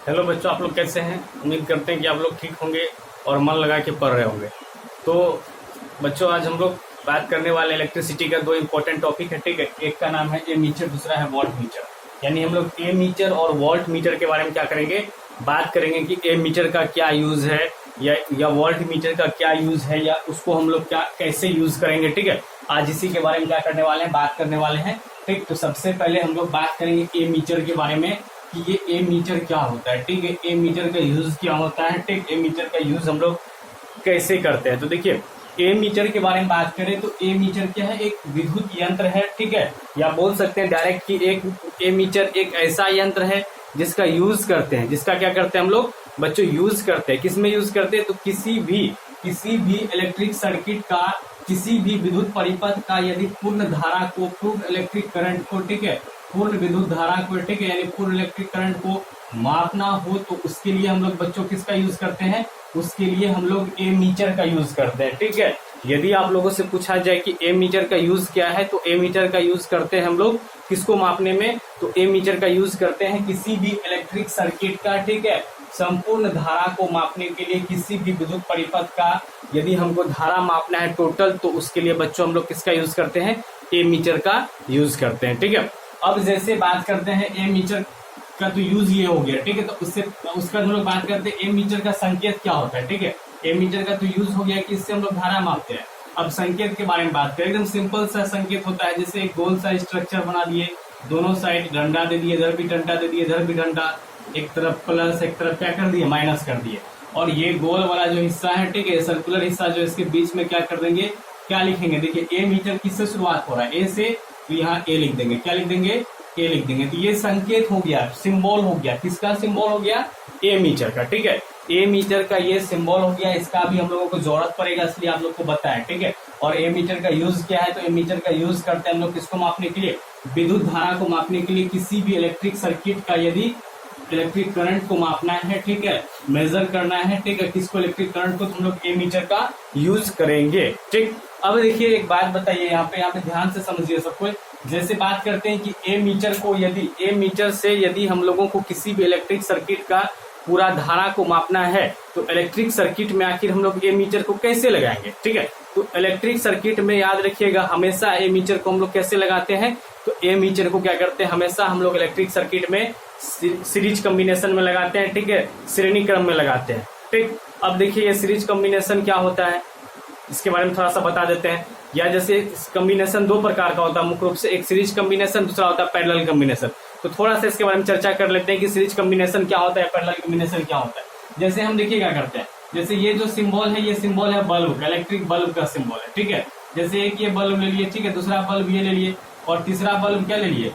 Hello बच्चों, आप लोग कैसे हैं? उम्मीद करते हैं कि आप लोग ठीक होंगे और मन लगा के पढ़ रहे होंगे। तो बच्चों, आज हम लोग बात करने वाले इलेक्ट्रिसिटी का दो इम्पोर्टेंट टॉपिक है, ठीक है। एक का नाम है ए मीटर, दूसरा है वोल्ट मीटर। यानी हम लोग ए मीटर और वोल्ट मीटर के बारे में क्या करेंगे, बात करेंगे कि ए मीटर का क्या यूज है या वोल्ट मीटर का क्या यूज है, या उसको हम लोग क्या कैसे यूज करेंगे, ठीक है। आज इसी के बारे में क्या करने वाले हैं, बात करने वाले हैं, ठीक। तो सबसे पहले हम लोग बात करेंगे ए मीटर के बारे में कि ये ए मीटर क्या होता है, ठीक है। ए मीटर का यूज क्या होता है, ठीक। ए मीटर का यूज हम लोग कैसे करते हैं, तो देखिए ए मीटर के बारे में बात करें तो ए मीटर क्या है, एक विद्युत यंत्र है, ठीक है। या बोल सकते हैं डायरेक्ट कि एक ए मीटर एक ऐसा यंत्र है जिसका यूज करते हैं, जिसका क्या करते हैं हम लोग बच्चों, यूज करते हैं। किसमें यूज करते हैं, तो किसी भी इलेक्ट्रिक सर्किट का, किसी भी विद्युत परिपथ का यदि पूर्ण धारा को, पूर्ण इलेक्ट्रिक करंट को, ठीक है, पूर्ण विद्युत धारा को, ठीक है, यानी पूर्ण इलेक्ट्रिक करंट को मापना हो तो उसके लिए हम लोग बच्चों किसका यूज करते हैं, उसके लिए हम लोग ए मीटर का यूज करते हैं, ठीक है। यदि आप लोगों से पूछा जाए कि ए मीटर का यूज क्या है, तो ए मीटर का यूज करते हैं हम लोग किसको मापने में, तो ए मीटर का यूज करते हैं किसी भी इलेक्ट्रिक सर्किट का, ठीक है, संपूर्ण धारा को मापने के लिए। किसी भी विद्युत परिपथ का यदि हमको धारा मापना है टोटल, तो उसके लिए बच्चों हम लोग किसका यूज करते हैं, ए मीटर का यूज करते हैं, ठीक है। अब जैसे बात करते हैं ए मीटर का, तो यूज ये हो गया, ठीक है। तो उसका हम लोग बात करते हैं ए मीटर का संकेत क्या होता है, ठीक है। ए मीटर का तो यूज हो गया कि इससे हम लोग धारा मापते हैं। अब संकेत के बारे में बात करें, एकदम सिंपल सा संकेत होता है। जैसे एक गोल सा स्ट्रक्चर बना दिए, दोनों साइड डंडा दे दिए, इधर भी डंडा दे दिए, इधर भी डंडा, एक तरफ प्लस एक तरफ क्या कर दिए, माइनस कर दिए। और ये गोल वाला जो हिस्सा है, ठीक है, सर्कुलर हिस्सा जो इसके बीच में क्या कर देंगे, क्या लिखेंगे, देखिए ए मीटर किससे शुरुआत हो रहा है, ए से, तो यहाँ ए लिख देंगे, क्या लिख देंगे, ए लिख देंगे। तो ये संकेत हो गया, सिंबल हो गया, किसका सिंबल हो गया, ए मीटर का, ठीक है। ए मीटर का ये सिंबल हो गया, इसका भी हम लोगों को जरूरत पड़ेगा, इसलिए आप लोग को बताएं, ठीक है। और ए मीटर का यूज क्या है, तो ए मीटर का यूज करते हैं हम लोग किसको मापने के लिए, विद्युत धारा को मापने के लिए। किसी भी इलेक्ट्रिक सर्किट का यदि इलेक्ट्रिक करंट को मापना है, ठीक है, मेजर करना है, ठीक है, किसको, इलेक्ट्रिक करंट को, तो हम लोग ए मीटर का यूज करेंगे, ठीक। अब देखिए एक बात बताइए, यहाँ पे ध्यान से समझिए सब कुछ। जैसे बात करते हैं कि ए मीटर को, यदि ए मीटर से यदि हम लोगों को किसी भी इलेक्ट्रिक सर्किट का पूरा धारा को मापना है, तो इलेक्ट्रिक सर्किट में आखिर हम लोग ए मीटर को कैसे लगाएंगे, ठीक है। तो इलेक्ट्रिक सर्किट में याद रखिएगा, हमेशा ए मीटर को हम लोग कैसे लगाते हैं, तो ए मीटर को क्या करते हैं, हमेशा हम लोग इलेक्ट्रिक सर्किट में सीरीज कॉम्बिनेशन में लगाते हैं, ठीक है, श्रेणी क्रम में लगाते हैं, ठीक। अब देखिए ये सीरीज कॉम्बिनेशन क्या होता है, इसके बारे में थोड़ा सा बता देते हैं। या जैसे कॉम्बिनेशन दो प्रकार का होता है मुख्य रूप से, एक सीरीज कॉम्बिनेशन, दूसरा होता है पैरेलल कॉम्बिनेशन। तो थोड़ा सा इसके बारे में चर्चा कर लेते हैं कि सीरीज कॉम्बिनेशन क्या होता है, पैरेलल कॉम्बिनेशन क्या होता है। जैसे हम देखिए क्या करते हैं, जैसे ये जो सिंबल है, ये सिंबल है बल्ब का, इलेक्ट्रिक बल्ब का सिंबल है, ठीक है। जैसे एक ये बल्ब ले लिए, ठीक है, दूसरा बल्ब ये ले लिए, और तीसरा बल्ब क्या ले लिए,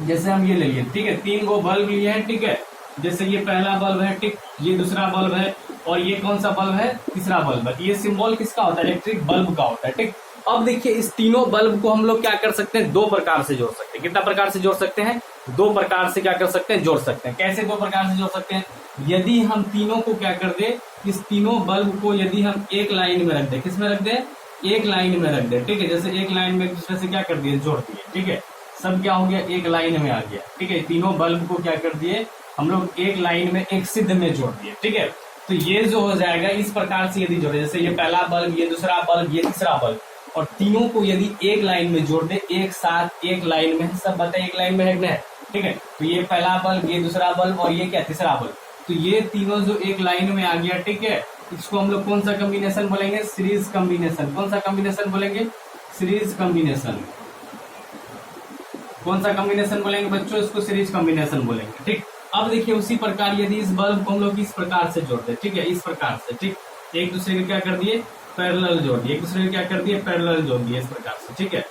जैसे हम ये ले लिए, ठीक है, 3 गो बल्ब लिए हैं, ठीक है। जैसे ये पहला बल्ब है, ठीक, ये दूसरा बल्ब है, और ये कौन सा बल्ब है, तीसरा बल्ब है। ये सिंबल किसका होता है, इलेक्ट्रिक बल्ब का होता है, ठीक। अब देखिए इस तीनों बल्ब को हम लोग क्या कर सकते हैं, दो प्रकार से जोड़ सकते हैं। कितना प्रकार से जोड़ सकते हैं, दो प्रकार से क्या कर सकते हैं, जोड़ सकते हैं। कैसे दो प्रकार से जोड़ सकते हैं, यदि हम तीनों को क्या कर दे, इस तीनों बल्ब को यदि हम एक लाइन में रख दे, किसमें रख दे, एक लाइन में रख दे, ठीक है। जैसे एक लाइन में एक दूसरे से क्या कर दिए, जोड़ दिए, ठीक है, सब क्या हो गया, एक लाइन में आ गया, ठीक है। तीनों बल्ब को क्या कर दिए हम लोग, एक लाइन में, एक सिद्ध में जोड़ दिए, ठीक है। तो ये जो हो जाएगा इस प्रकार से यदि जोड़े, जैसे ये पहला बल्ब, ये दूसरा बल्ब, ये तीसरा बल्ब, और तीनों को यदि एक लाइन में जोड़ दे, एक साथ एक लाइन में, सब बताए एक लाइन में है, ठीक है। तो ये पहला बल्ब, ये दूसरा बल्ब, और ये क्या, तीसरा बल्ब, तो ये तीनों जो एक लाइन में आ गया, ठीक है। इसको हम लोग कौन सा कॉम्बिनेशन बोलेंगे, सीरीज कॉम्बिनेशन। कौन सा कॉम्बिनेशन बोलेंगे, सीरीज कॉम्बिनेशन। कौन सा कॉम्बिनेशन बोलेंगे बच्चों, इसको सीरीज कॉम्बिनेशन बोलेंगे, ठीक। अब देखिए उसी प्रकार यदि इस बल्ब को हम लोग इस प्रकार से जोड़ दे, ठीक है, इस प्रकार से, ठीक, एक दूसरे को क्या कर दिए, पैरेलल जोड़ दिए, एक दूसरे को क्या कर दिए, पैरेलल जोड़ दिए, इस प्रकार से, ठीक है।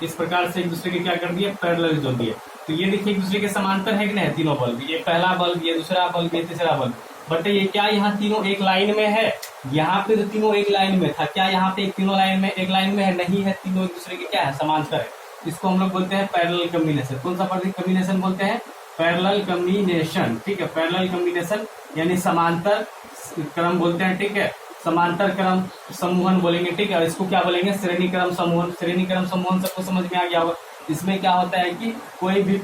इस प्रकार से एक दूसरे के क्या कर दिए, पैरेलल जोड़ दिए। तो ये देखिए एक दूसरे के समांतर है कि नहीं, तीनों बल्ब, ये पहला बल्ब, ये दूसरा बल्ब, ये तीसरा बल्ब। बताइए क्या यहाँ तीनों एक लाइन में है, यहाँ पे तो तीनों एक लाइन में था, क्या यहाँ पे तीनों लाइन में एक लाइन में है, नहीं है, तीनों एक दूसरे के क्या है, समांतर है। इसको हम लोग बोलते हैं पैरेलल कॉम्बिनेशन। कौन सा कॉम्बिनेशन बोलते हैं, पैरेलल कॉम्बिनेशन, ठीक है। पैरेलल कॉम्बिनेशन यानी समांतर क्रम बोलते हैं, ठीक है, समांतर क्रम समूहन बोलेंगे, ठीक है। और इसको क्या बोलेंगे, श्रेणी क्रम समूहन। श्रेणी क्रम समूहन सबको समझ में आ गया होगा। इसमें क्या होता है कि कोई भी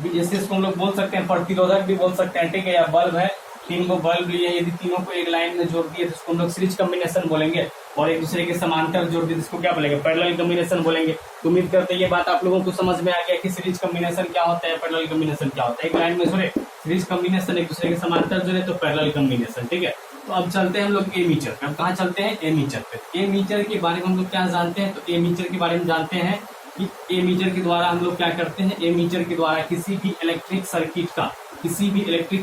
जैसे इसको हम लोग बोल सकते हैं प्रतिरोधक भी बोल सकते हैं, ठीक है, या बल्ब है, 3 को बल्ब लिए, यदि तीनों को एक लाइन में जोड़ दिए तो इसको हम लोग सीरीज कॉम्बिनेशन बोलेंगे, और एक दूसरे के समांतर जोड़ दिए तो इसको क्या बोलेंगे, पैरेलल कॉम्बिनेशन बोलेंगे। तो उम्मीद करते हैं ये बात आप लोगों को समझ में आ गया कि सीरीज कॉम्बिनेशन क्या होता है, पैरेलल कॉम्बिनेशन क्या होता है। एक लाइन में जुड़े सीरीज कॉम्बिनेशन, एक दूसरे के समांतर जुड़े तो पैरेलल कॉम्बिनेशन, ठीक है। तो अब चलते हैं हम लोग एमीटर पे। अब कहाँ चलते हैं, एमीटर पे। एमीटर के बारे में हम लोग क्या जानते हैं, तो एमीटर के बारे में जानते हैं कि एमीटर के द्वारा हम लोग क्या करते हैं, एमीटर के द्वारा किसी भी इलेक्ट्रिक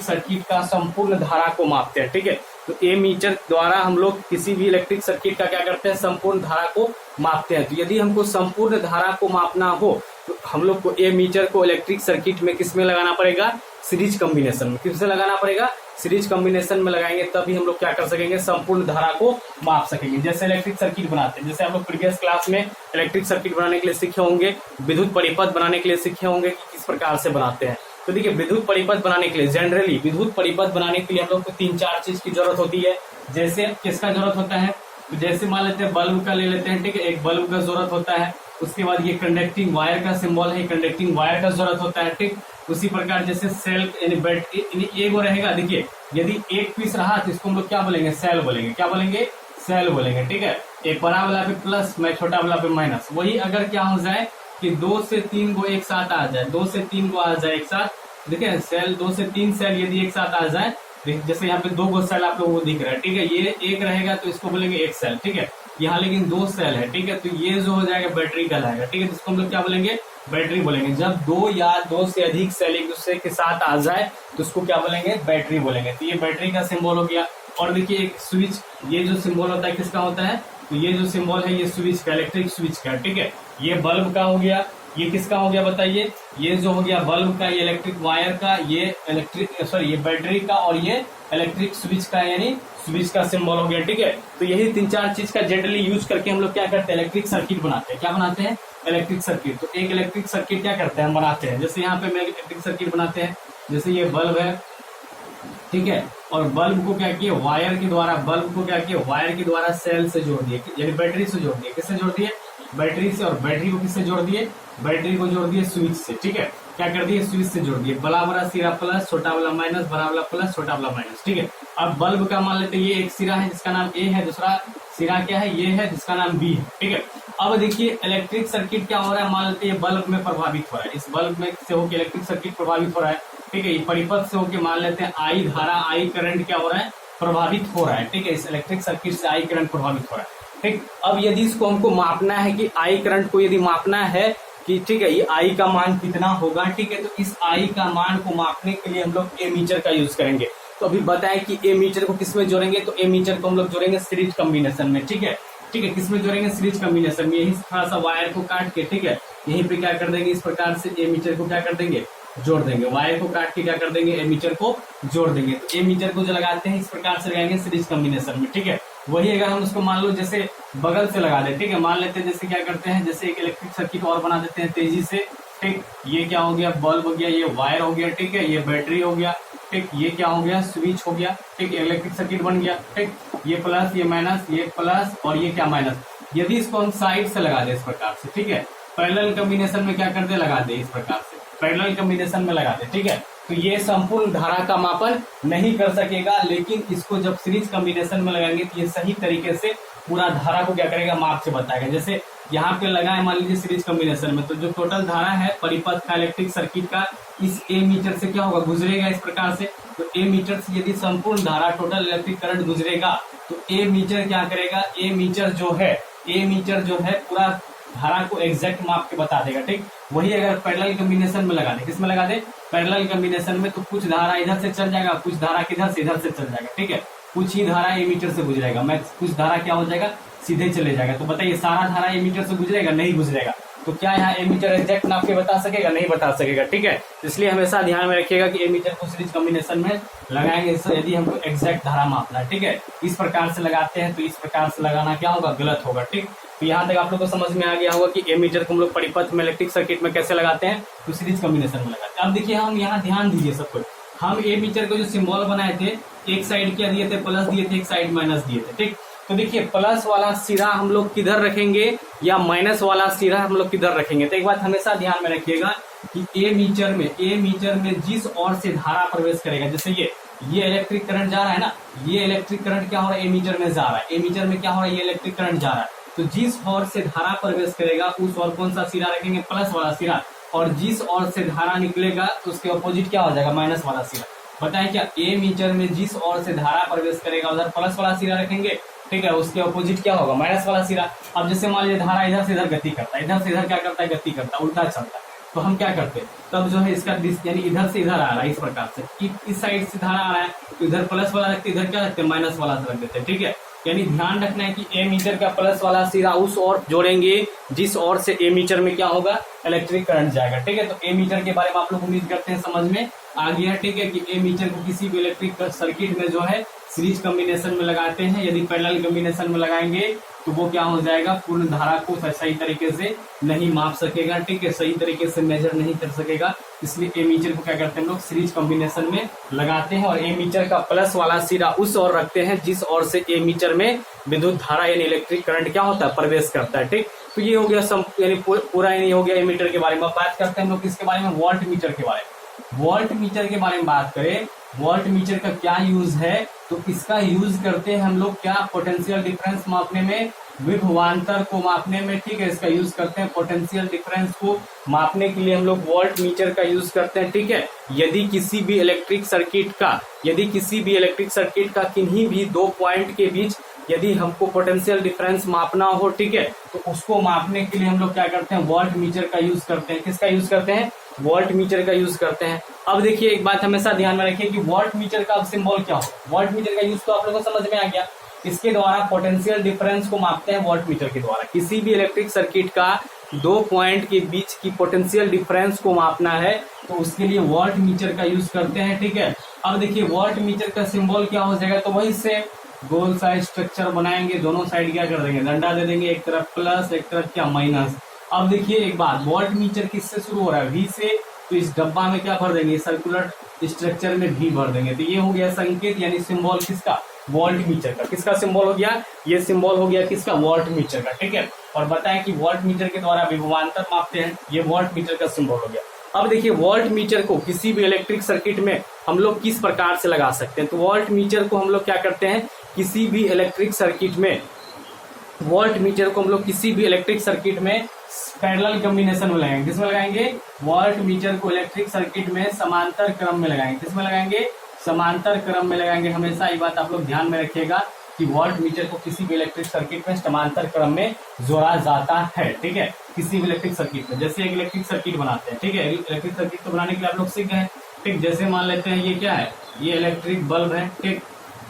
सर्किट का संपूर्ण धारा को मापते हैं, ठीक है। तो एमीटर द्वारा हम लोग किसी भी इलेक्ट्रिक सर्किट का क्या करते हैं, संपूर्ण धारा को मापते हैं। तो यदि हमको संपूर्ण धारा को मापना हो तो हम लोग को एमीटर को इलेक्ट्रिक सर्किट में किस में लगाना पड़ेगा, सीरीज कॉम्बिनेशन में। किससे लगाना पड़ेगा, सीरीज कॉम्बिनेशन में लगाएंगे, तभी हम लोग क्या कर सकेंगे, संपूर्ण धारा को माप सकेंगे। जैसे इलेक्ट्रिक सर्किट बनाते हैं, जैसे आप लोग प्रीवियस क्लास में इलेक्ट्रिक सर्किट बनाने के लिए सीखे होंगे, विद्युत परिपथ बनाने के लिए सीखे होंगे कि किस प्रकार से बनाते हैं। तो देखिए विद्युत परिपथ बनाने के लिए, जनरली विद्युत परिपथ बनाने के लिए हम लोग को 3-4 चीज की जरूरत होती है। जैसे किसका जरूरत होता है, तो जैसे मान लेते हैं बल्ब का ले लेते हैं, ठीक है, एक बल्ब का जरूरत होता है। उसके बाद ये कंडक्टिंग वायर का सिंबल है, कंडक्टिंग वायर का जरूरत होता है, ठीक। उसी प्रकार जैसे सेल यानी बैटरी एक वो रहेगा, देखिए यदि एक पीस रहा तो इसको हम लोग क्या बोलेंगे, सेल बोलेंगे। क्या बोलेंगे, सेल बोलेंगे, ठीक है। एक बड़ा वाला पे प्लस, मैं छोटा वाला पे माइनस। वही अगर क्या हो जाए कि 2 से 3 को एक साथ आ जाए, 2 से 3 को आ जाए एक साथ, देखिए सेल 2 से 3 सेल यदि एक साथ आ जाए, जैसे यहाँ पे 2 गो सेल आप लोगों को दिख रहा है, ठीक है, ये एक रहेगा तो इसको बोलेंगे एक सेल, ठीक है। यहाँ लेकिन 2 सेल है, ठीक है, तो ये जो हो जाएगा बैटरी कहलाएगा, ठीक है। जिसको हम लोग क्या बोलेंगे, बैटरी बोलेंगे। जब 2 या 2 से अधिक सेल एक दूसरे के साथ आ जाए तो उसको क्या बोलेंगे, बैटरी बोलेंगे। तो ये बैटरी का सिंबल हो गया। और देखिए एक स्विच, ये जो सिंबल होता है किसका होता है, तो ये जो सिंबल है ये स्विच का, इलेक्ट्रिक स्विच का, ठीक है। ये बल्ब का हो गया, ये किसका हो गया बताइए, ये जो हो गया बल्ब का, ये इलेक्ट्रिक वायर का, ये ये बैटरी का, और ये इलेक्ट्रिक स्विच का, यानी स्विच का सिंबल हो गया, ठीक है। तो यही 3-4 चीज का जनरली यूज करके हम लोग क्या करते हैं, इलेक्ट्रिक सर्किट बनाते हैं। क्या बनाते हैं, इलेक्ट्रिक सर्किट। तो एक इलेक्ट्रिक सर्किट क्या करते हैं, हम बनाते हैं। जैसे यहाँ पे मैं इलेक्ट्रिक सर्किट बनाते हैं, जैसे ये बल्ब है, ठीक है, और बल्ब को क्या किया, वायर के द्वारा, बल्ब को क्या किया, वायर के द्वारा सेल से जोड़ दिए, यानी बैटरी से जोड़ दिए। किससे जोड़ दिए, बैटरी से। और बैटरी को किससे जोड़ दिए, बैटरी को जोड़ दिए स्विच से, ठीक है। क्या कर दिए, स्विच से जोड़ दिए। बड़ा वाला सिरा प्लस, छोटा वाला माइनस, बड़ा वाला प्लस, छोटा वाला माइनस, ठीक है। अब बल्ब का मान लेते हैं ये एक सिरा है जिसका नाम ए है, दूसरा सिरा क्या है, ये है जिसका नाम बी है, ठीक है। अब देखिए इलेक्ट्रिक सर्किट क्या हो रहा है, मान लेते हैं बल्ब में प्रभावित हो रहा है, इस बल्ब में से होकर इलेक्ट्रिक सर्किट प्रभावित हो रहा है, ठीक है। ये परिपथ से होकर मान लेते हैं आई धारा, आई करंट क्या हो रहा है, प्रभावित हो रहा है, ठीक है। इस इलेक्ट्रिक सर्किट से आई करंट प्रभावित हो रहा है, ठीक। अब यदि इसको हमको मापना है कि आई करंट को यदि मापना है कि, ठीक है, ये आई का मान कितना होगा, ठीक है, तो इस आई का मान को मापने के लिए हम लोग एमीटर का यूज करेंगे। तो अभी बताएं कि एमीटर को किसमें जोड़ेंगे, तो एमीटर को हम लोग जोड़ेंगे सीरीज कॉम्बिनेशन में, ठीक है, ठीक है। किसमें जोड़ेंगे, सीरीज कॉम्बिनेशन में। यही थोड़ा सा वायर को काट के, ठीक है, यहीं पे क्या कर देंगे, इस प्रकार से एमीटर को क्या कर देंगे, जोड़ देंगे। वायर को काट के क्या कर देंगे, एमीटर को जोड़ देंगे। तो एमीटर को जो लगाते हैं इस प्रकार से लगाएंगे सीरीज कॉम्बिनेशन में, ठीक है। वही अगर हम उसको मान लो जैसे बगल से लगा दे, ठीक है, मान लेते हैं जैसे क्या करते हैं, जैसे एक इलेक्ट्रिक सर्किट और बना देते हैं तेजी से, ठीक। ये क्या हो गया, बल्ब हो गया, ये वायर हो गया, ठीक है, ये बैटरी हो गया, ठीक, ये क्या हो गया, स्विच हो गया, ठीक, इलेक्ट्रिक सर्किट बन गया, ठीक। ये प्लस, ये माइनस, ये प्लस और ये क्या माइनस। यदि इसको हम साइड से लगा दे इस प्रकार से, ठीक है, पैरेलल कॉम्बिनेशन में क्या कर दे, लगा दे इस प्रकार से, पैरेलल कॉम्बिनेशन में लगा दे, ठीक है। तो ये संपूर्ण धारा का मापन नहीं कर सकेगा, लेकिन इसको जब सीरीज कॉम्बिनेशन में लगाएंगे तो ये सही तरीके से पूरा धारा को क्या करेगा, माप से बताएगा। जैसे यहाँ पे लगा है मान लीजिए सीरीज कॉम्बिनेशन में, तो जो टोटल धारा है परिपथ का, इलेक्ट्रिक सर्किट का, इस ए मीटर से क्या होगा, गुजरेगा इस प्रकार से। तो ए मीटर से यदि संपूर्ण धारा, टोटल इलेक्ट्रिक करंट गुजरेगा तो ए मीटर क्या करेगा, ए मीटर जो है पूरा धारा को एग्जैक्ट माप के बता देगा, ठीक। वही अगर पैरेलल कॉम्बिनेशन में लगा दे, किसमें लगा दे, पैरेलल कॉम्बिनेशन में, तो कुछ धारा इधर से चल जाएगा, कुछ धारा किधर से, इधर से चल जाएगा, ठीक है। कुछ ही धारा एमीटर से गुजरेगा, कुछ धारा क्या हो जाएगा, सीधे चले जाएगा। तो बताइए सारा धारा एमीटर से गुजरेगा, नहीं गुजरेगा। तो क्या यहाँ एमीटर एग्जैक्ट नाप के बता सकेगा, नहीं बता सकेगा, ठीक है। इसलिए हमेशा ध्यान में रखिएगा कि एमीटर को सीरीज कॉम्बिनेशन में लगाएंगे यदि हमको एग्जैक्ट धारा मापना है, ठीक है। इस प्रकार से लगाते हैं तो इस प्रकार से लगाना क्या होगा, गलत होगा, ठीक। तो यहाँ तक आप लोग को समझ में आ गया होगा कि एमीटर को हम लोग परिपथ में, इलेक्ट्रिक सर्किट में कैसे लगाते हैं, तो सीरीज कॉम्बिनेशन में लगाते हैं। अब देखिए हम यहाँ ध्यान दीजिए सब कुछ, हम एमीटर को जो सिंबल बनाए थे, एक साइड क्या दिए थे, प्लस दिए थे, एक साइड माइनस दिए थे, ठीक। तो देखिए प्लस वाला सिरा हम लोग किधर रखेंगे या माइनस वाला सिरा हम लोग किधर रखेंगे। तो एक बात हमेशा ध्यान में रखिएगा कि ए मीटर में जिस ओर से धारा प्रवेश करेगा, जैसे ये इलेक्ट्रिक करंट जा रहा है ना, ये इलेक्ट्रिक करंट क्या हो रहा है, ए मीटर में जा रहा है, ए मीटर में क्या हो रहा है, ये इलेक्ट्रिक करंट जा रहा है। तो जिस ओर से धारा प्रवेश करेगा उस ओर कौन सा सिरा रखेंगे, प्लस वाला सिरा, और जिस ओर से धारा निकलेगा तो उसके अपोजिट क्या हो जाएगा, माइनस वाला सिरा। बताएं क्या, ए मीटर में जिस ओर से धारा प्रवेश करेगा उधर प्लस वाला सिरा रखेंगे, ठीक है, उसके अपोजिट क्या होगा, माइनस वाला सिरा। अब जैसे मान लीजिए धारा इधर से इधर गति करता है, इधर से इधर क्या करता है, गति करता है, उल्टा चलता है, तो हम क्या करते हैं, तब जो है इसका यानी इधर से इधर आ रहा है, इस प्रकार से इस साइड से धारा आ रहा है तो इधर प्लस वाला रखते, इधर क्या रखते हैं, माइनस वाला रख देते हैं, ठीक है। यानी ध्यान रखना है कि ए मीटर का प्लस वाला सिरा उस ओर जोड़ेंगे जिस ओर से ए मीटर में क्या होगा, इलेक्ट्रिक करंट जाएगा, ठीक है। तो ए मीटर के बारे में आप लोग उम्मीद करते हैं समझ में आ गया, ठीक है, कि ए मीटर को किसी भी इलेक्ट्रिक सर्किट में जो है सीरीज कॉम्बिनेशन में लगाते हैं। यदि पैरेलल कॉम्बिनेशन में लगाएंगे तो वो क्या हो जाएगा, पूर्ण धारा को सही तरीके से नहीं माप सकेगा, ठीक है, सही तरीके से मेजर नहीं कर सकेगा। इसलिए ए मीटर को क्या करते हैं हम लोग, सीरीज कॉम्बिनेशन में लगाते हैं, और ए मीटर का प्लस वाला सिरा उस ओर रखते हैं जिस ओर से ए मीटर में विद्युत धारा यानी इलेक्ट्रिक करंट क्या होता है, प्रवेश करता है, ठीक। तो ये हो गया यानी पूरा यानी हो गया ए मीटर के बारे में। बात करते हैं हम लोग किसके बारे में, वोल्ट मीटर के बारे में। वोल्ट मीटर के बारे में बात करें, वोल्ट मीटर का क्या यूज है, तो इसका यूज करते हैं हम लोग क्या, पोटेंशियल डिफरेंस मापने में, विभवांतर को मापने में, ठीक है, इसका यूज करते हैं पोटेंशियल डिफरेंस को मापने के लिए हम लोग वोल्ट मीटर का यूज करते हैं, ठीक है। यदि किसी भी इलेक्ट्रिक सर्किट का किन्हीं भी दो पॉइंट के बीच यदि हमको पोटेंशियल डिफरेंस मापना हो, ठीक है, तो उसको मापने के लिए हम लोग क्या करते हैं, वोल्ट मीटर का यूज करते हैं। किसका यूज करते हैं, वोल्ट मीटर का यूज करते हैं। अब देखिए एक बात हमेशा ध्यान में रखिए कि वोल्ट मीटर का अब सिंबल क्या हो, वोल्ट मीटर का यूज तो आप लोगों को समझ में आ गया। इसके द्वारा पोटेंशियल डिफरेंस को मापते हैं वोल्ट मीटर के द्वारा। किसी भी इलेक्ट्रिक सर्किट का दो पॉइंट के बीच की पोटेंशियल डिफरेंस को मापना है तो उसके लिए वोल्ट मीटर का यूज करते हैं, ठीक है। अब देखिए वोल्ट मीटर का सिंबल क्या हो जाएगा, तो वही से गोल सा स्ट्रक्चर बनाएंगे, दोनों साइड क्या कर देंगे, डंडा दे देंगे, एक तरफ प्लस एक तरफ क्या माइनस। अब देखिए एक बात, वोल्ट मीटर किससे शुरू हो रहा है, वी से, तो इस डब्बा में क्या भर देंगे, सर्कुलर स्ट्रक्चर में भी भर देंगे। तो ये हो गया संकेत यानी सिंबल किसका, वोल्ट मीटर का। किसका सिंबल हो गया, ये सिंबल हो गया किसका, वोल्ट मीटर का, ठीक है। और बताएं कि वोल्ट मीटर के द्वारा विभवांतर मापते हैं, ये वोल्ट मीटर का सिंबल हो गया। अब देखिए वोल्ट मीटर को किसी भी इलेक्ट्रिक सर्किट में हम लोग किस प्रकार से लगा सकते हैं, तो वोल्ट मीटर को हम लोग क्या करते हैं, किसी भी इलेक्ट्रिक सर्किट में वोल्ट मीटर को हम लोग किसी भी इलेक्ट्रिक सर्किट में पैरेलल कॉम्बिनेशन में लगाएंगे। किसमें लगाएंगे, वोल्ट मीटर को इलेक्ट्रिक सर्किट में समांतर क्रम में लगाएंगे। किसमें लगाएंगे, समांतर क्रम में लगाएंगे। हमेशा ये बात आप लोग ध्यान में रखिएगा कि वोल्ट मीटर को किसी भी इलेक्ट्रिक सर्किट में समांतर क्रम में जोड़ा जाता है, ठीक है। किसी भी इलेक्ट्रिक सर्किट में, जैसे एक इलेक्ट्रिक सर्किट बनाते हैं, ठीक है, इलेक्ट्रिक सर्किट को बनाने के लिए आप लोग सीख गए, ठीक। जैसे मान लेते हैं ये क्या है, ये इलेक्ट्रिक बल्ब है, ठीक,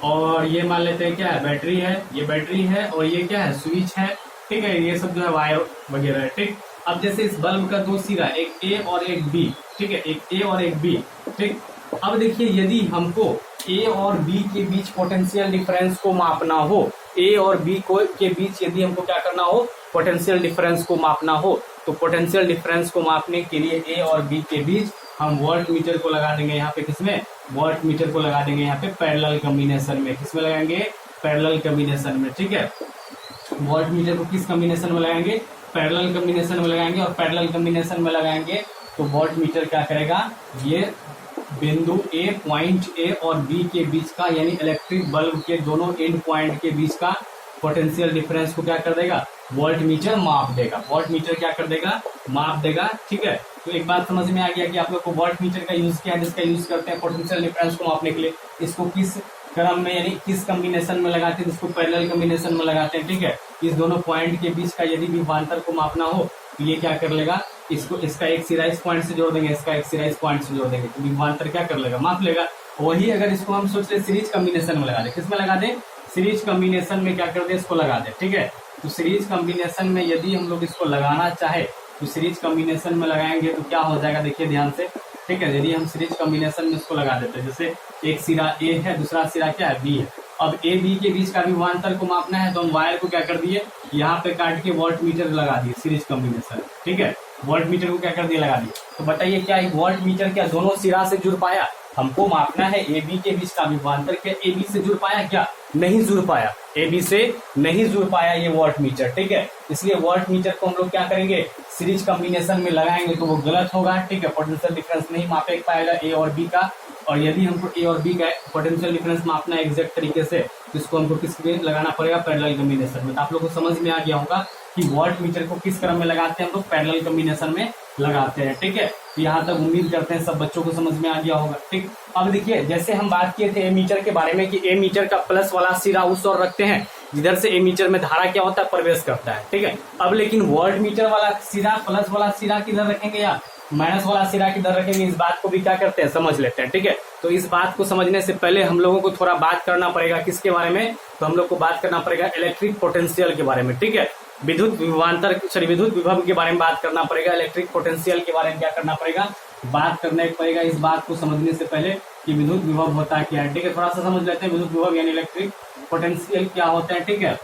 और ये मान लेते हैं क्या है, बैटरी है, ये बैटरी है, और ये क्या है, स्विच है, ठीक है, ये सब जो है वायर वगैरह है, ठीक। अब जैसे इस बल्ब का दो सिरा, एक ए और एक बी, ठीक है, एक ए और एक बी, ठीक। अब देखिए यदि हमको ए और बी के बीच पोटेंशियल डिफरेंस को मापना हो, ए और बी के बीच यदि हमको क्या करना हो, पोटेंशियल डिफरेंस को मापना हो, तो पोटेंशियल डिफरेंस को मापने के लिए ए और बी के बीच हम वोल्ट मीटर को लगा देंगे यहाँ पे, किसमें, वोल्ट मीटर को लगा देंगे यहाँ पे पैरेलल कॉम्बिनेशन में। किसमें लगाएंगे, पैरेलल कॉम्बिनेशन में, ठीक है। वोल्ट मीटर को किस कॉम्बिनेशन में लगाएंगे, पैरेलल कॉम्बिनेशन में लगाएंगे, और पैरेलल कॉम्बिनेशन में लगाएंगे तो वोल्ट मीटर क्या करेगा, ये बिंदु ए, पॉइंट ए और बी के बीच का यानी इलेक्ट्रिक बल्ब के दोनों एंड पॉइंट के बीच का पोटेंशियल डिफरेंस को क्या कर देगा, वोल्ट मीटर माप देगा। वोल्ट मीटर क्या कर देगा, माप देगा, ठीक है। तो एक बात समझ में आ गया कि आप लोग को वोल्ट मीटर का यूज किया है, जिसका यूज करते हैं पोटेंशियल डिफरेंस को मापने के लिए। इसको किस क्रम में यानी किस कॉम्बिनेशन में लगाते हैं, इसको पैरेलल कॉम्बिनेशन में लगाते हैं, ठीक है। इस दोनों पॉइंट के बीच का यदि विभवांतर को मापना हो तो ये क्या कर लेगा, इसको इसका एक सिरा इस पॉइंट से जोड़ देंगे, इसका एक सिरा इस पॉइंट से जोड़ देंगे, तो विभवांतर क्या कर लेगा, माप लेगा। वही अगर इसको हम सोच ले सीरीज कॉम्बिनेशन में लगा दे, किसमें लगा दे, सीरीज कॉम्बिनेशन में क्या कर दे, इसको लगा दे, ठीक है। तो सीरीज कॉम्बिनेशन में यदि हम लोग इसको लगाना चाहे तो सीरीज कॉम्बिनेशन में लगाएंगे तो क्या हो जाएगा, देखिए ध्यान से, ठीक है। यदि हम सीरीज कॉम्बिनेशन में इसको लगा देते हैं, जैसे एक सिरा ए है, दूसरा सिरा क्या है, बी है। अब ए बी के बीच का विभवांतर को मापना है तो हम वायर को क्या कर दिए, यहाँ पे काट के वोल्ट मीटर लगा दिए सीरीज कॉम्बिनेशन, ठीक है। वोल्ट मीटर को क्या कर दिया, लगा दिए। तो बताइए क्या वोल्ट मीटर क्या दोनों सिरा से जुड़ पाया, हमको मापना है ए बी के बीच का विभवांतर। क्या ए बी से जुड़ पाया? क्या नहीं जुड़ पाया, ए बी से नहीं जुड़ पाया ये वॉल्ट मीटर, ठीक है। इसलिए वॉल्ट मीटर को हम लोग क्या करेंगे, सीरीज कॉम्बिनेशन में लगाएंगे तो वो गलत होगा, ठीक है। पोटेंशियल डिफरेंस नहीं मापे पाएगा ए और बी का, और यदि हमको ए और बी का पोटेंशियल डिफरेंस मापना है एग्जैक्ट तरीके से तो इसको हमको किस में लगाना पड़ेगा, पैरेलल कॉम्बिनेशन में। तो आप लोग को समझ में आ गया होगा कि वॉल्ट मीटर को किस क्रम में लगाते हैं हम लोग, पैरेलल कॉम्बिनेशन में लगाते हैं, ठीक है। तो यहाँ तक उम्मीद करते हैं सब बच्चों को समझ में आ गया होगा, ठीक। अब देखिए जैसे हम बात किए थे ए मीटर के बारे में कि ए मीटर का प्लस वाला सिरा उस ओर रखते हैं जिधर से ए मीटर में धारा क्या होता है, प्रवेश करता है, ठीक है। अब लेकिन वोल्ट मीटर वाला सिरा, प्लस वाला सिरा किधर रखेंगे या माइनस वाला सिरा किधर रखेंगे, इस बात को भी क्या करते हैं समझ लेते हैं, ठीक है। तो इस बात को समझने से पहले हम लोगों को थोड़ा बात करना पड़ेगा किसके बारे में, तो हम लोग को बात करना पड़ेगा इलेक्ट्रिक पोटेंशियल के बारे में, ठीक है। विद्युत विभवांतर विद्युत विभव के बारे में बात करना पड़ेगा, इलेक्ट्रिक पोटेंशियल के बारे में क्या करना पड़ेगा, बात करना पड़ेगा। इस बात को समझने से पहले कि विद्युत विभव होता क्या है, ठीक है। थोड़ा सा समझ लेते हैं विद्युत विभव यानी इलेक्ट्रिक पोटेंशियल क्या होता है, ठीक है।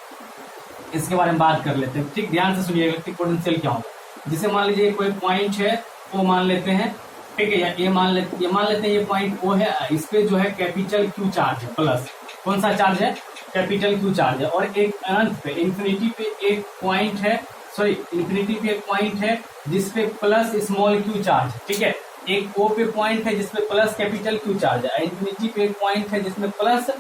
इसके बारे में बात कर लेते हैं, ठीक। ध्यान से सुनिए इलेक्ट्रिक पोटेंशियल क्या होता है। जिसे मान लीजिए कोई पॉइंट है वो मान लेते हैं, ठीक है, या ये मान लेते हैं ये पॉइंट ओ है, इस पे जो है कैपिटल क्यू चार्ज है, प्लस कौन सा चार्ज है, कैपिटल क्यू चार्ज है। और एक अनंत पे इंफिनिटी पे एक पॉइंट है, इंफिनिटी पे एक पॉइंट है जिसपे प्लस स्मॉल क्यू चार्ज है, ठीक है। एक ओ पे पॉइंट है जिसपे प्लस कैपिटल क्यू चार्ज है, इंफिनिटी पे एक पॉइंट है जिसमें प्लस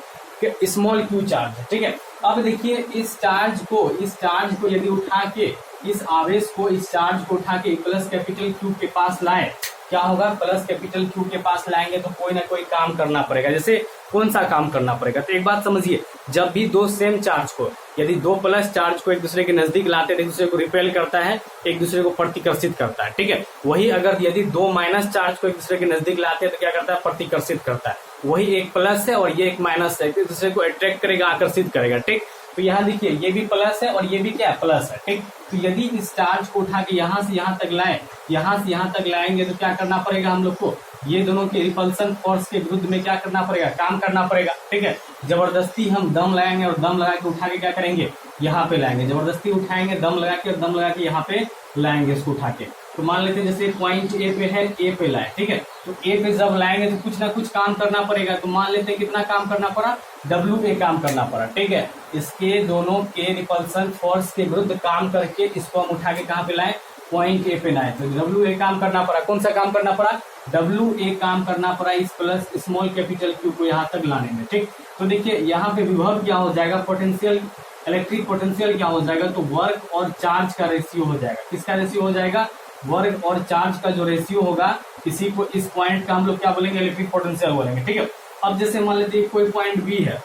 स्मॉल क्यू चार्ज है, ठीक है। अब देखिए इस चार्ज को यदि उठा के, इस आवेश को, इस चार्ज को उठा के प्लस कैपिटल क्यू के पास लाए, क्या होगा, प्लस कैपिटल क्यू के पास लाएंगे तो कोई ना कोई काम करना पड़ेगा। जैसे कौन सा काम करना पड़ेगा, तो एक बात समझिए, जब भी दो सेम चार्ज को, यदि दो प्लस चार्ज को एक दूसरे के नजदीक लाते हैं, एक दूसरे को रिपेल करता है, एक दूसरे को प्रतिकर्षित करता है, ठीक है। वही अगर यदि दो माइनस चार्ज को एक दूसरे के नजदीक लाते हैं तो क्या करता है, प्रतिकर्षित करता है। वही एक प्लस है और ये एक माइनस है, एक दूसरे को अट्रैक्ट करेगा, आकर्षित करेगा, ठीक। तो यहाँ देखिए ये भी प्लस है और ये भी क्या है, प्लस है, ठीक। तो यदि इस चार्ज को उठा के यहाँ से यहाँ तक लाए, यहाँ से यहाँ तक लाएंगे तो क्या करना पड़ेगा हम लोग को, ये दोनों के रिपल्सन फोर्स के विरुद्ध में क्या करना पड़ेगा, काम करना पड़ेगा, ठीक है। जबरदस्ती हम दम लगाएंगे और दम लगा के उठा के क्या करेंगे, यहाँ पे लाएंगे, जबरदस्ती उठाएंगे दम लगा के और दम लगा के यहाँ पे लाएंगे इसको उठा के। तो मान लेते हैं जैसे पॉइंट ए पे है, ए पे लाए, ठीक है। तो ए पे जब लाएंगे तो कुछ ना कुछ काम करना पड़ेगा। तो मान लेते हैं कितना काम करना पड़ा, W काम करना पड़ा, ठीक है। इसके दोनों के रिपल्सन फोर्स के विरुद्ध काम करके इसको हम उठा के कहाँ पे लाए, पॉइंट ए पे लाए। तो W काम करना पड़ा, कौन सा काम करना पड़ा, W काम करना पड़ा इस प्लस स्मॉल कैपिटल क्यू को यहाँ तक लाने में, ठीक। तो देखिए यहाँ पे विभव क्या हो जाएगा, पोटेंशियल, इलेक्ट्रिक पोटेंशियल क्या हो जाएगा, तो वर्क और चार्ज का रेशियो हो जाएगा। किसका रेशियो हो जाएगा, वर्क और चार्ज का जो रेशियो होगा, इसी को, इस पॉइंट का हम लोग क्या बोलेंगे, इलेक्ट्रिक पोटेंशियल बोलेंगे, ठीक है। अब जैसे मान लेते हैं कोई पॉइंट बी है,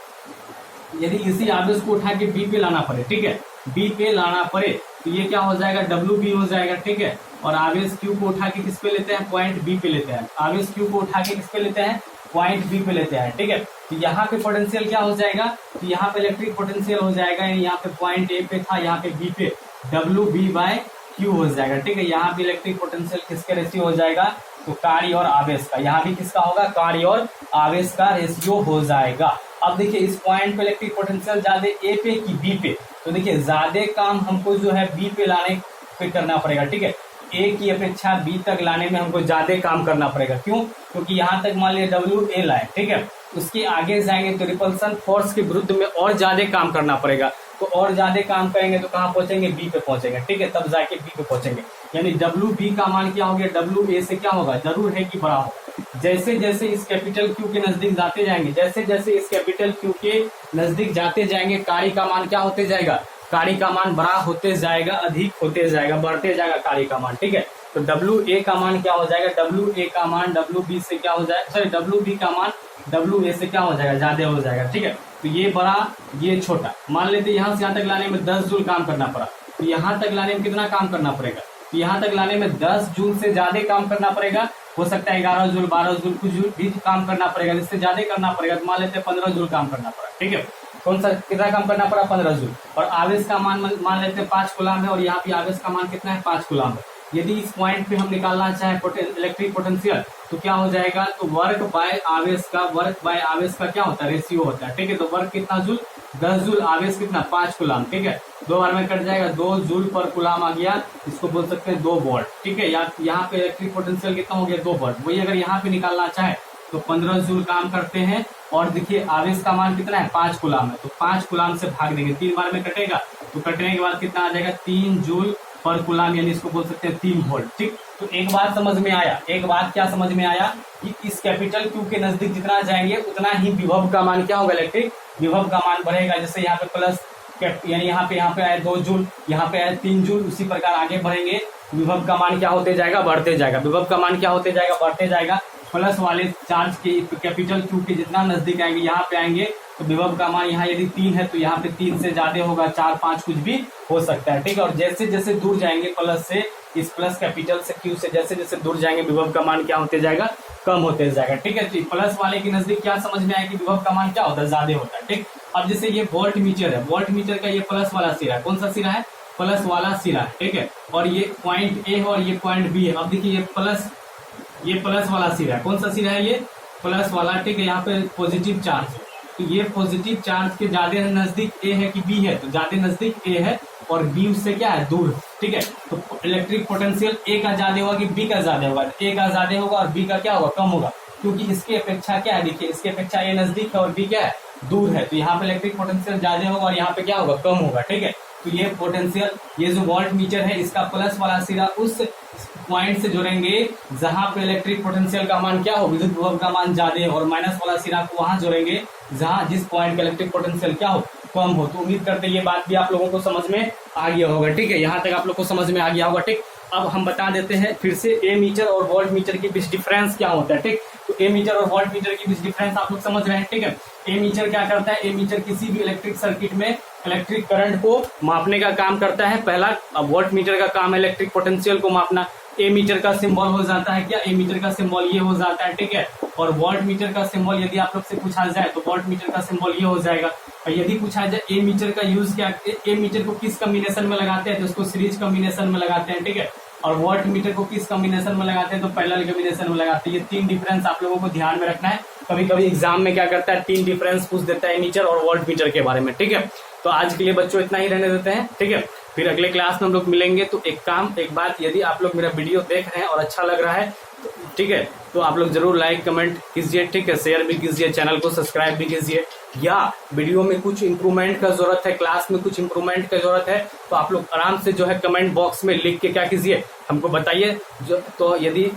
यदि इसी आवेश को उठा के बी पे लाना पड़े, ठीक है, बी पे लाना पड़े तो ये क्या हो जाएगा, WB हो जाएगा, ठीक है। और आवेश क्यू को उठा के किस पे लेते हैं, पॉइंट बी पे लेते हैं, आवेश क्यू को उठा के किस पे लेते हैं, पॉइंट बी पे लेते हैं, ठीक है। तो यहाँ पे पोटेंशियल क्या हो जाएगा, तो यहाँ पे इलेक्ट्रिक पोटेंशियल हो जाएगा, यहाँ पे पॉइंट ए पे था, यहाँ पे बी पे WB/Q हो जाएगा, ठीक है। यहाँ भी इलेक्ट्रिक पोटेंशियल किसके रेशियो हो जाएगा, तो कार्य और आवेश का, यहाँ भी किसका होगा, कार्य और आवेश का रेशियो हो जाएगा। अब देखिए इस पॉइंट पे इलेक्ट्रिक पोटेंशियल ज्यादा ए पे कि बी पे, तो देखिए ज्यादा काम हमको जो है बी पे लाने पे करना पड़ेगा, ठीक है। ए की अपेक्षा बी तक लाने में हमको ज्यादा काम करना पड़ेगा, क्यों, क्योंकि यहाँ तक मान लिया WA लाए, ठीक है। उसके आगे जाएंगे तो रिपल्सन फोर्स के विरुद्ध में और ज्यादा काम करना पड़ेगा, तो और ज्यादा काम करेंगे तो कहाँ पहुंचेंगे, बी पे पहुंचेंगे, ठीक है, तब जाके बी पे पहुंचेंगे। यानी WB का मान क्या हो गया, WA से क्या होगा, जरूर है कि बड़ा होगा। जैसे जैसे इस कैपिटल क्यू के नजदीक जाते जाएंगे, जैसे जैसे इस कैपिटल क्यू के नजदीक जाते जाएंगे, कार्य का मान क्या होते जाएगा, कार्य का मान बड़ा होते जाएगा, अधिक होते जाएगा, बढ़ते जाएगा कार्य का मान, ठीक है। तो WA का मान क्या हो जाएगा, WA का मान WB से क्या हो जाएगा, सॉरी WB का मान WA से क्या हो जाएगा, ज्यादा हो जाएगा, ठीक है। तो ये बड़ा ये छोटा, मान लेते यहाँ से यहाँ तक लाने में 10 जूल काम करना पड़ा, तो यहाँ तक लाने में कितना काम करना पड़ेगा, तो यहाँ तक लाने में 10 जूल से ज्यादा काम करना पड़ेगा। हो सकता है 11 जूल 12 जूल कुछ जूल भी काम करना पड़ेगा, जिससे ज्यादा करना पड़ेगा। तो मान लेते हैं 15 जूल काम करना पड़ा, ठीक है। कौन सा कितना काम करना पड़ा, 15 जूल। और आवेश का मान मान लेते हैं 5 कूलाम है, और यहाँ पे आवेश का मान कितना है, 5 कूलाम है। यदि इस पॉइंट पे हम निकालना चाहे इलेक्ट्रिक पोटेंशियल तो क्या हो जाएगा, तो वर्क बाय आवेश का क्या होता है, रेशियो होता है, ठीक है। तो वर्क कितना जूल, 10 जूल, आवेश कितना 5 कूलाम, ठीक है। 2 बार में कट जाएगा, 2 जूल पर कूलाम आ गया, इसको बोल सकते हैं 2 वोल्ट, ठीक है। या यहाँ पे इलेक्ट्रिक पोटेंशियल कितना हो गया, 2 वोल्ट। वही अगर यहाँ पे निकालना चाहे तो 15 जूल काम करते हैं। और देखिए आवेश का मान कितना है, 5 कूलाम है, तो 5 कूलाम से भाग देंगे, 3 बार में कटेगा, तो कटने के बाद कितना आ जाएगा, 3 जूल पर कूलाम, यानी इसको बोल सकते हैं 3 वोल्ट। ठीक, तो एक बात समझ में आया, एक बात क्या समझ में आया कि इस कैपिटल क्यू के नजदीक जितना जाएंगे उतना ही विभव का मान क्या होगा, इलेक्ट्रिक विभव का मान बढ़ेगा। जैसे यहाँ पे प्लस यानी यहाँ पे आए 2 जूल, यहाँ पे आए 3 जूल, उसी प्रकार आगे बढ़ेंगे विभव का मान क्या होते जाएगा, बढ़ते जाएगा। विभव का मान क्या होते जाएगा, बढ़ते जाएगा। प्लस वाले चार्ज के कैपिटल क्यू के जितना नजदीक आएंगे, यहाँ पे आएंगे तो विभव का मान यहाँ यदि 3 है तो यहाँ पे 3 से ज्यादा होगा, 4, 5 कुछ भी हो सकता है। ठीक है, और जैसे जैसे दूर जाएंगे प्लस से, इस प्लस कैपिटल से क्यू से जैसे जैसे दूर जाएंगे विभव का मान क्या होते जाएगा, कम होते जाएगा। ठीक है, तो प्लस वाले के नजदीक क्या समझ में आया कि विभव का मान क्या होता है, ज्यादा होता है। ठीक, अब जैसे ये वोल्ट मीटर है, वोल्ट मीटर का ये प्लस वाला सिरा है, कौन सा सिरा है, प्लस वाला सिरा है। ठीक है, और ये पॉइंट ए है और ये पॉइंट बी है। अब देखिए ये प्लस वाला सिरा है, कौन सा सिरा है, ये प्लस वाला। ठीक है, यहाँ पे पॉजिटिव चार्ज है, तो ये पॉजिटिव चार्ज के ज्यादा नजदीक ए है कि बी है, तो ज्यादा नजदीक ए है और बी उससे क्या है, दूर। ठीक है, तो इलेक्ट्रिक पोटेंशियल ए का ज्यादा होगा कि बी का ज्यादा होगा, ए का ज्यादा होगा और बी का क्या होगा, कम होगा, क्योंकि इसकी अपेक्षा क्या है, देखिए इसकी अपेक्षा ए नजदीक है और बी क्या है, दूर है, तो यहाँ पे इलेक्ट्रिक पोटेंशियल ज्यादा होगा और यहाँ पे क्या होगा, कम होगा। ठीक है, तो ये पोटेंशियल, ये जो वोल्ट मीटर है इसका प्लस वाला सिरा उस पॉइंट से जोड़ेंगे जहां पे इलेक्ट्रिक पोटेंशियल का मान क्या हो, विद्युत विभव का मान ज्यादा है, और माइनस वाला सिरा को वहां जोड़ेंगे जहां जिस पॉइंट का इलेक्ट्रिक पोटेंशियल क्या हो, कम हो। तो उम्मीद करते हैं ये बात भी आप लोगों को समझ में आ गया होगा। ठीक है, यहाँ तक आप लोग को समझ में आ गया होगा। ठीक, अब हम बता देते हैं फिर से ए मीटर और वोल्ट मीटर के बीच डिफरेंस क्या होता है। ठीक, तो ए मीटर और वोल्ट मीटर के बीच डिफरेंस आप लोग समझ रहे हैं। ठीक है, ए मीटर क्या करता है, ए मीटर किसी भी इलेक्ट्रिक सर्किट में इलेक्ट्रिक करंट को मापने का काम करता है पहला। अब वोल्ट मीटर का काम है इलेक्ट्रिक पोटेंशियल को मापना। ए मीटर का सिंबल हो जाता है क्या, ए मीटर का सिंबल ये हो जाता है। ठीक है, और वोल्ट मीटर का सिंबल यदि आप लोग से पूछा जाए तो वोल्ट मीटर का सिंबल ये हो जाएगा। और यदि पूछा जाए ए मीटर का यूज क्या, ए मीटर को किस कॉम्बिनेशन में लगाते हैं, तो उसको सीरीज कॉम्बिनेशन में लगाते हैं। ठीक है, और वोल्ट मीटर को किस कॉम्बिनेशन में लगाते हैं, तो पैरेलल कॉम्बिनेशन में लगाते हैं। ये 3 डिफरेंस आप लोगों को ध्यान में रखना है। कभी कभी एग्जाम में क्या करता है, 3 डिफरेंस पूछ देता है मीटर और वोल्ट मीटर के बारे में। ठीक है, तो आज के लिए बच्चों इतना ही रहने देते हैं। ठीक है, फिर अगले क्लास में हम लोग मिलेंगे। तो एक बात, यदि आप लोग मेरा वीडियो देख रहे हैं और अच्छा लग रहा है तो ठीक है, तो आप लोग जरूर लाइक कमेंट कीजिए। ठीक है, शेयर भी कीजिए, चैनल को सब्सक्राइब भी कीजिए। या वीडियो में कुछ इंप्रूवमेंट का जरूरत है, क्लास में कुछ इंप्रूवमेंट का जरूरत है, तो आप लोग आराम से जो है कमेंट बॉक्स में लिख के क्या कीजिए, हमको बताइए। तो यदि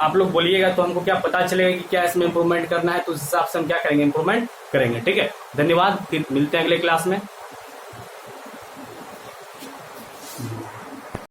आप लोग बोलिएगा तो हमको क्या पता चलेगा कि क्या इसमें इंप्रूवमेंट करना है, तो उस हिसाब से हम क्या करेंगे, इंप्रूवमेंट करेंगे। ठीक है, धन्यवाद, फिर मिलते हैं अगले क्लास में।